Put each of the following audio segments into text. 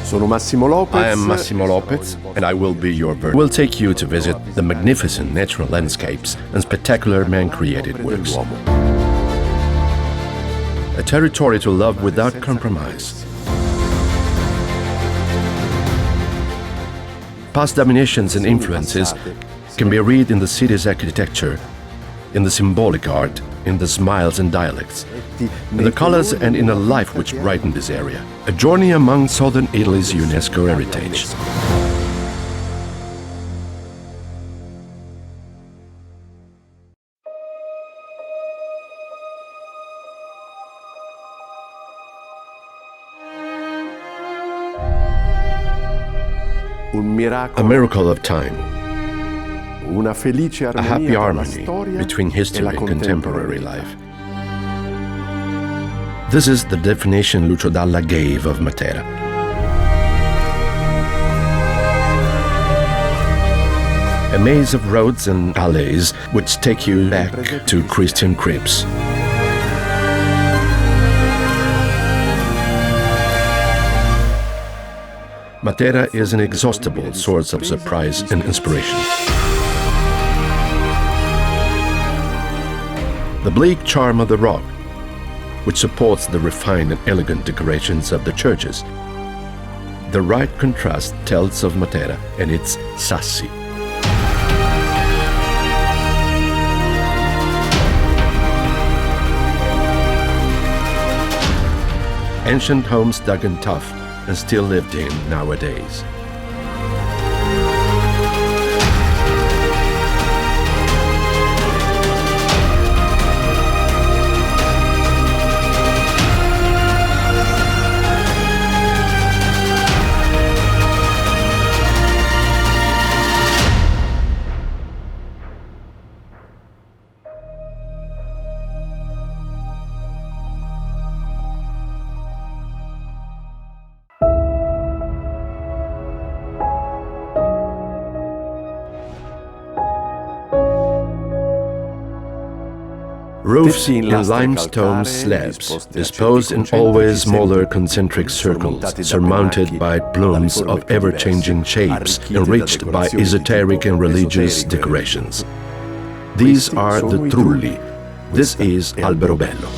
Sono Massimo Lopez. I am Massimo Lopez, and I will be your guide. We'll take you to visit the magnificent natural landscapes and spectacular man-created works. A territory to love without compromise. Past dominations and influences can be read in the city's architecture, in the symbolic art, in the smiles and dialects, in the colors and in the life which brighten this area. A journey among southern Italy's UNESCO heritage. A miracle of time. A happy harmony between history and contemporary life. This is the definition Lucio Dalla gave of Matera. A maze of roads and alleys which take you back to Christian crypts. Matera is an inexhaustible source of surprise and inspiration. The bleak charm of the rock, which supports the refined and elegant decorations of the churches. The right contrast tells of Matera and its sassi. Ancient homes dug in tough and still lived in nowadays. Roofs in limestone slabs, disposed in always smaller concentric circles, surmounted by plumes of ever-changing shapes, enriched by esoteric and religious decorations. These are the trulli. This is Alberobello.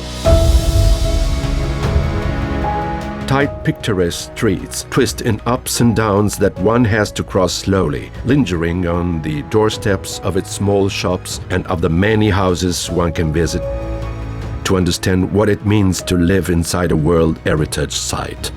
Tight, picturesque streets twist in ups and downs that one has to cross slowly, lingering on the doorsteps of its small shops and of the many houses one can visit to understand what it means to live inside a World Heritage Site.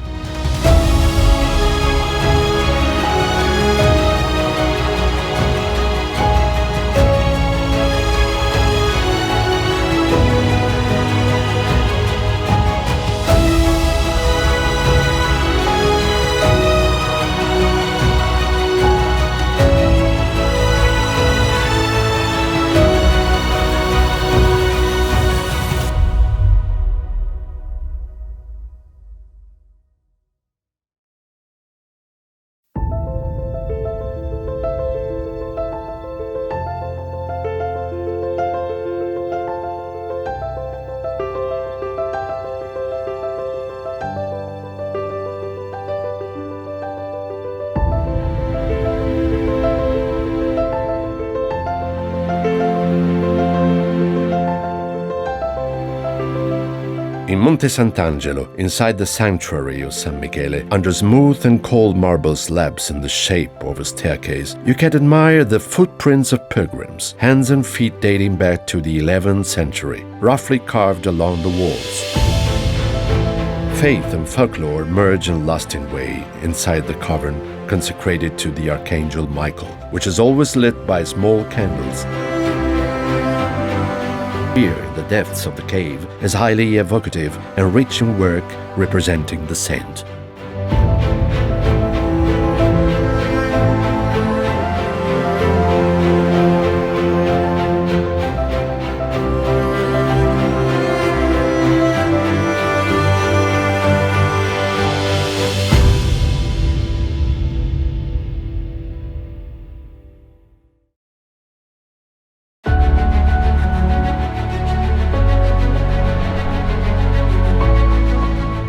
In Monte Sant'Angelo, inside the sanctuary of San Michele, under smooth and cold marble slabs in the shape of a staircase, you can admire the footprints of pilgrims, hands and feet dating back to the 11th century, roughly carved along the walls. Faith and folklore merge in lasting way inside the cavern consecrated to the Archangel Michael, which is always lit by small candles. Here, in the depths of the cave, is highly evocative and rich in work representing the saint.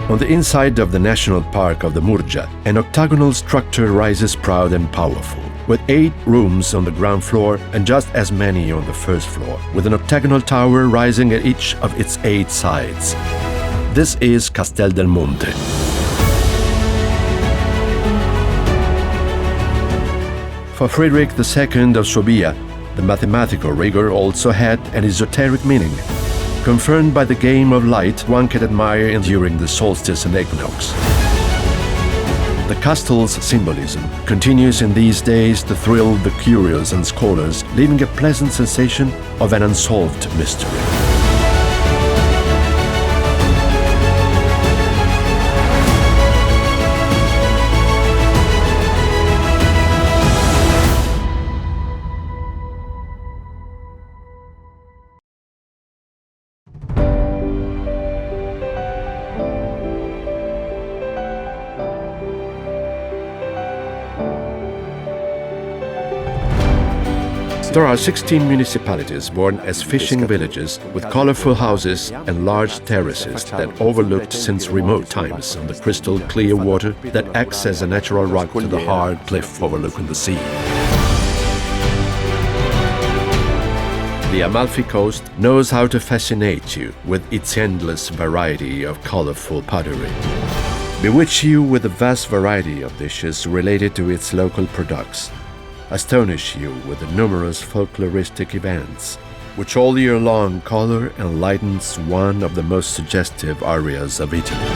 On the inside of the National Park of the Murgia, an octagonal structure rises proud and powerful, with 8 rooms on the ground floor and just as many on the first floor, with an octagonal tower rising at each of its 8 sides. This is Castel del Monte. For Friedrich II of Swabia, the mathematical rigor also had an esoteric meaning, confirmed by the game of light one can admire during the solstice and equinox. The castle's symbolism continues in these days to thrill the curious and scholars, leaving a pleasant sensation of an unsolved mystery. There are 16 municipalities born as fishing villages with colorful houses and large terraces that overlooked since remote times on the crystal clear water that acts as a natural rock to the hard cliff overlooking the sea. The Amalfi Coast knows how to fascinate you with its endless variety of colorful pottery, bewitch you with a vast variety of dishes related to its local products, astonish you with the numerous folkloristic events, which all year long color and lightens one of the most suggestive areas of Italy.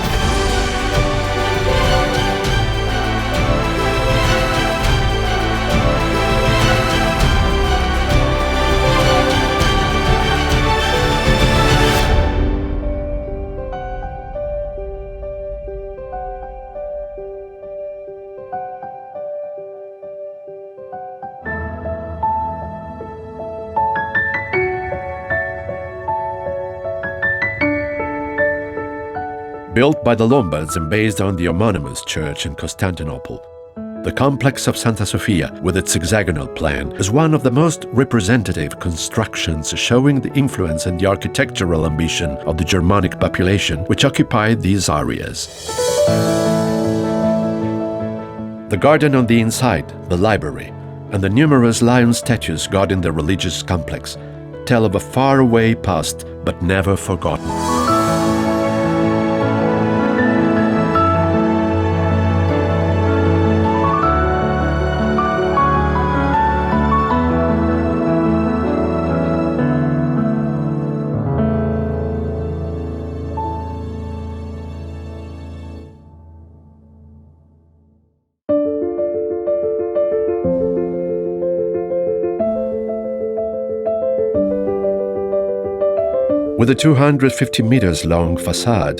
Built by the Lombards and based on the homonymous church in Constantinople, the complex of Santa Sofia, with its hexagonal plan, is one of the most representative constructions showing the influence and the architectural ambition of the Germanic population which occupied these areas. The garden on the inside, the library, and the numerous lion statues guarding the religious complex tell of a faraway past but never forgotten. With a 250 meters long facade,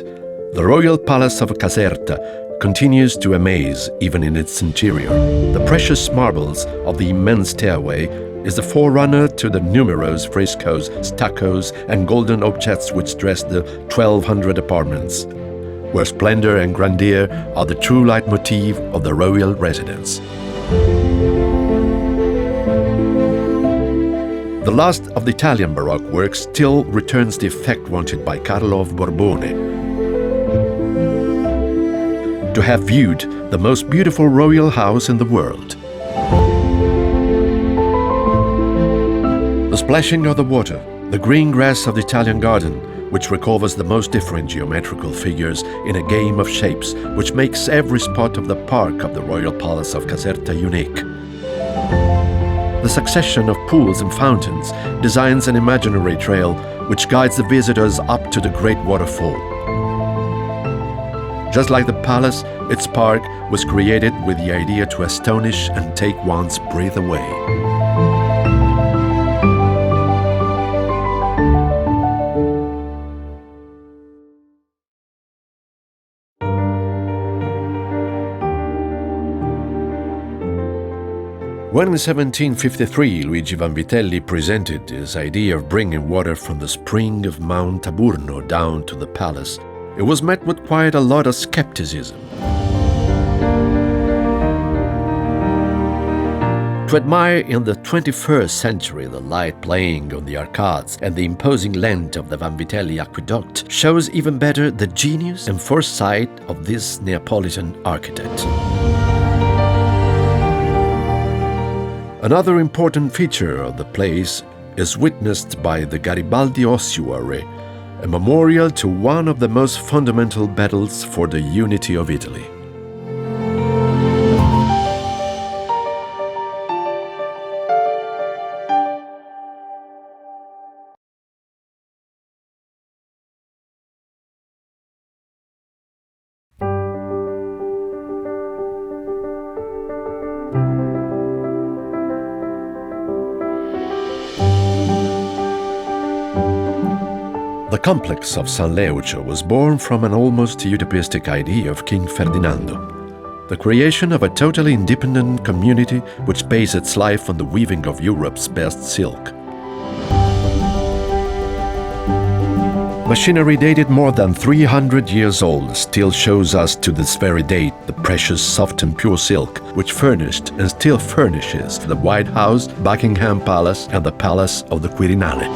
the Royal Palace of Caserta continues to amaze even in its interior. The precious marbles of the immense stairway is the forerunner to the numerous frescoes, stuccos, and golden objects which dress the 1,200 apartments, where splendor and grandeur are the true leitmotif of the royal residence. The last of the Italian Baroque works still returns the effect wanted by Carlo of Borbone to have viewed the most beautiful royal house in the world. The splashing of the water, the green grass of the Italian garden, which recovers the most different geometrical figures in a game of shapes which makes every spot of the park of the Royal Palace of Caserta unique. The succession of pools and fountains designs an imaginary trail which guides the visitors up to the great waterfall. Just like the palace, its park was created with the idea to astonish and take one's breath away. When in 1753 Luigi Vanvitelli presented his idea of bringing water from the spring of Mount Taburno down to the palace, it was met with quite a lot of skepticism. To admire in the 21st century the light playing on the arcades and the imposing length of the Vanvitelli aqueduct shows even better the genius and foresight of this Neapolitan architect. Another important feature of the place is witnessed by the Garibaldi Ossuary, a memorial to one of the most fundamental battles for the unity of Italy. The complex of San Leucio was born from an almost utopistic idea of King Ferdinando, the creation of a totally independent community which based its life on the weaving of Europe's best silk. Machinery dated more than 300 years old still shows us to this very date the precious, soft and pure silk which furnished and still furnishes the White House, Buckingham Palace and the Palace of the Quirinale.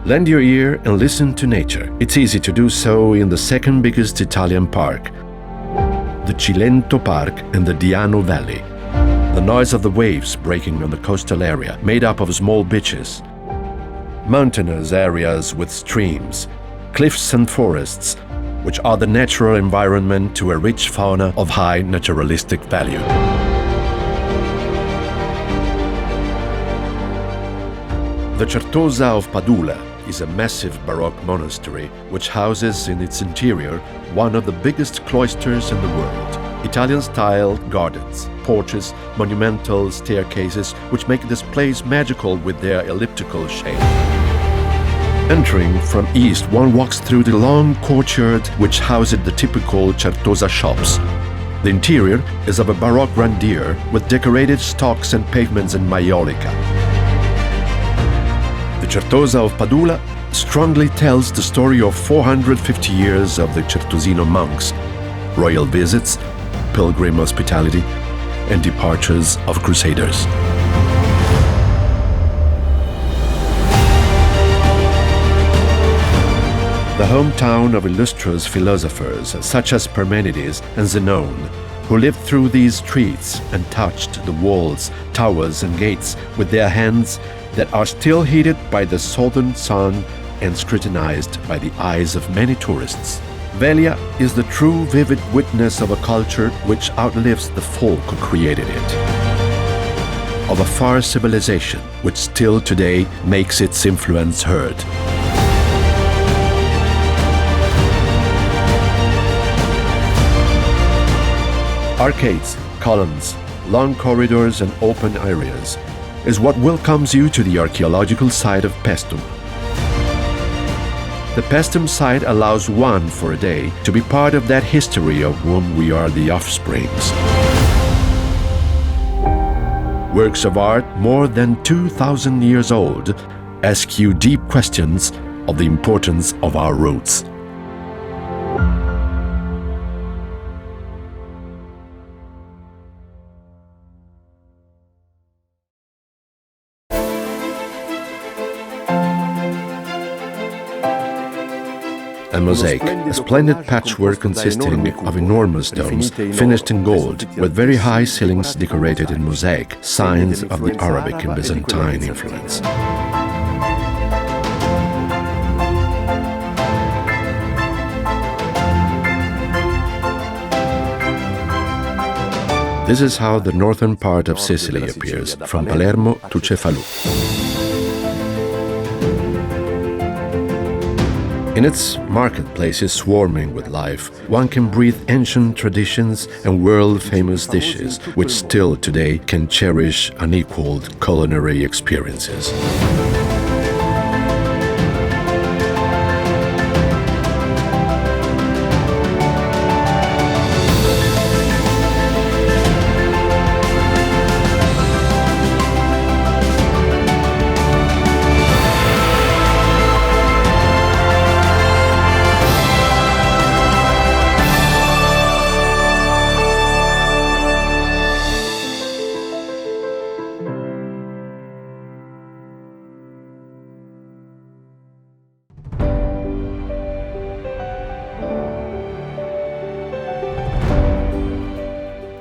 Lend your ear and listen to nature. It's easy to do so in the second biggest Italian park, the Cilento Park in the Diano Valley. The noise of the waves breaking on the coastal area, made up of small beaches, mountainous areas with streams, cliffs and forests, which are the natural environment to a rich fauna of high naturalistic value. The Certosa of Padula is a massive Baroque monastery which houses in its interior one of the biggest cloisters in the world. Italian-style gardens, porches, monumental staircases which make this place magical with their elliptical shape. Entering from east, one walks through the long courtyard which houses the typical Certosa shops. The interior is of a Baroque grandeur with decorated stocks and pavements in maiolica. The Certosa of Padula strongly tells the story of 450 years of the Certosino monks, royal visits, pilgrim hospitality, and departures of crusaders. The hometown of illustrious philosophers such as Parmenides and Zenon, who lived through these streets and touched the walls, towers, and gates with their hands that are still heated by the southern sun and scrutinized by the eyes of many tourists. Velia is the true vivid witness of a culture which outlives the folk who created it, of a far civilization which still today makes its influence heard. Arcades, columns, long corridors and open areas is what welcomes you to the archaeological site of Paestum. The Paestum site allows one for a day to be part of that history of whom we are the offsprings. Works of art more than 2,000 years old ask you deep questions of the importance of our roots. A mosaic, a splendid patchwork consisting of enormous domes finished in gold, with very high ceilings decorated in mosaic, signs of the Arabic and Byzantine influence. This is how the northern part of Sicily appears, from Palermo to Cefalù. In its marketplaces swarming with life, one can breathe ancient traditions and world-famous dishes, which still today can cherish unequaled culinary experiences.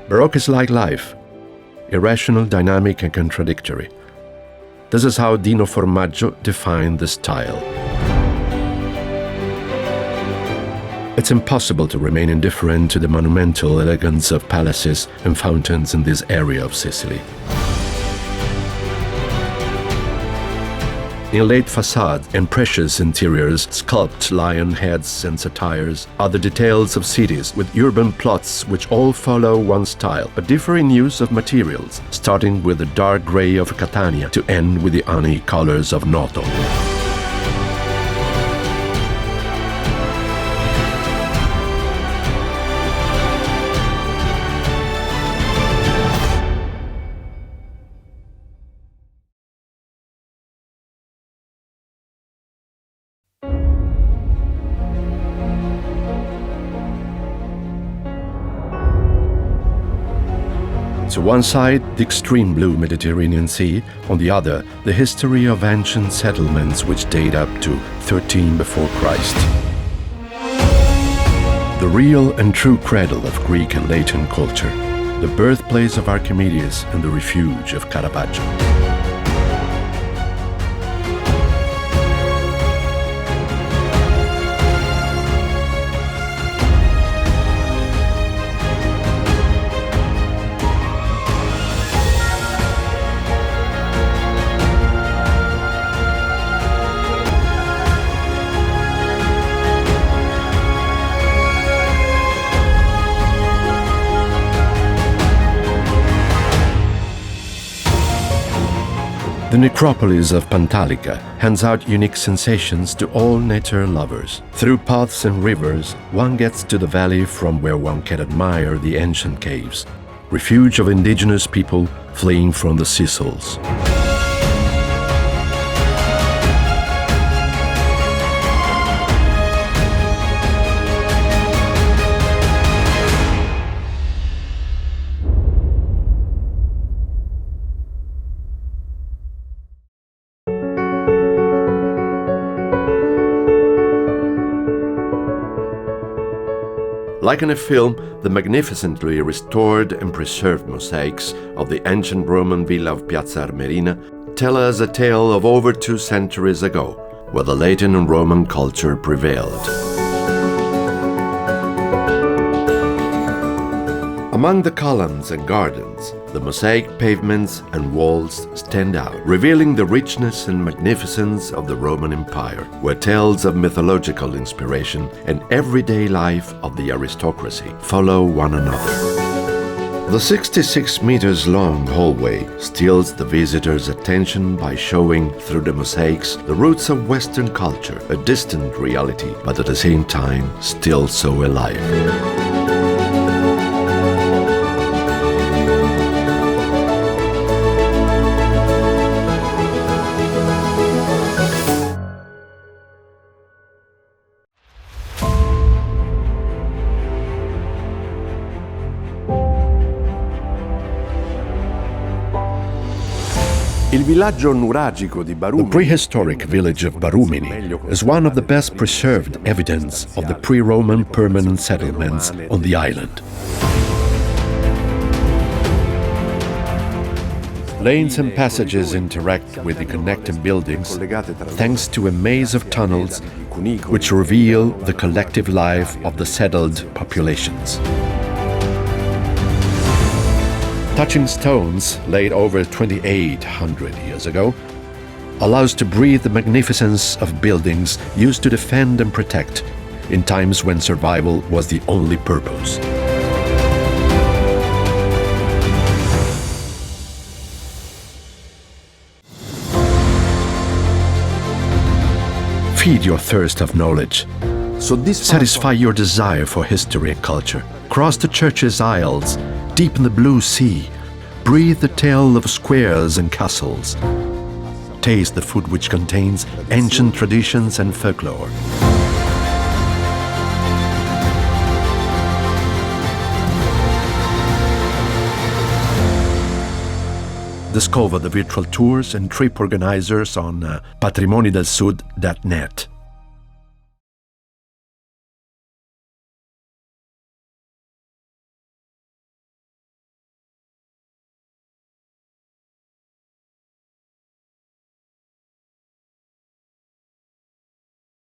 Baroque is like life, irrational, dynamic, and contradictory. This is how Dino Formaggio defined the style. It's impossible to remain indifferent to the monumental elegance of palaces and fountains in this area of Sicily. Inlaid facades and precious interiors, sculpted lion heads and satyrs are the details of cities with urban plots which all follow one style, but differ in use of materials, starting with the dark grey of Catania to end with the honey colors of Noto. To one side, the extreme blue Mediterranean Sea, on the other, the history of ancient settlements which date up to 13 before Christ. The real and true cradle of Greek and Latin culture, the birthplace of Archimedes and the refuge of Caravaggio. The necropolis of Pantalica hands out unique sensations to all nature lovers. Through paths and rivers, one gets to the valley from where one can admire the ancient caves, refuge of indigenous people fleeing from the Sicilies. Like in a film, the magnificently restored and preserved mosaics of the ancient Roman villa of Piazza Armerina tell us a tale of over 2 centuries ago, where the Latin and Roman culture prevailed. Among the columns and gardens, the mosaic pavements and walls stand out, revealing the richness and magnificence of the Roman Empire, where tales of mythological inspiration and everyday life of the aristocracy follow one another. The 66 meters long hallway steals the visitor's attention by showing through the mosaics the roots of Western culture, a distant reality, but at the same time still so alive. The prehistoric village of Barumini is one of the best preserved evidence of the pre-Roman permanent settlements on the island. Lanes and passages interact with the connecting buildings thanks to a maze of tunnels which reveal the collective life of the settled populations. Touching stones laid over 2,800 years ago allows to breathe the magnificence of buildings used to defend and protect in times when survival was the only purpose. Feed your thirst of knowledge. Satisfy your desire for history and culture. Cross the church's aisles, deep in the blue sea. Breathe the tale of squares and castles. Taste the food which contains ancient traditions and folklore. Discover the virtual tours and trip organizers on patrimoniodelsud.net.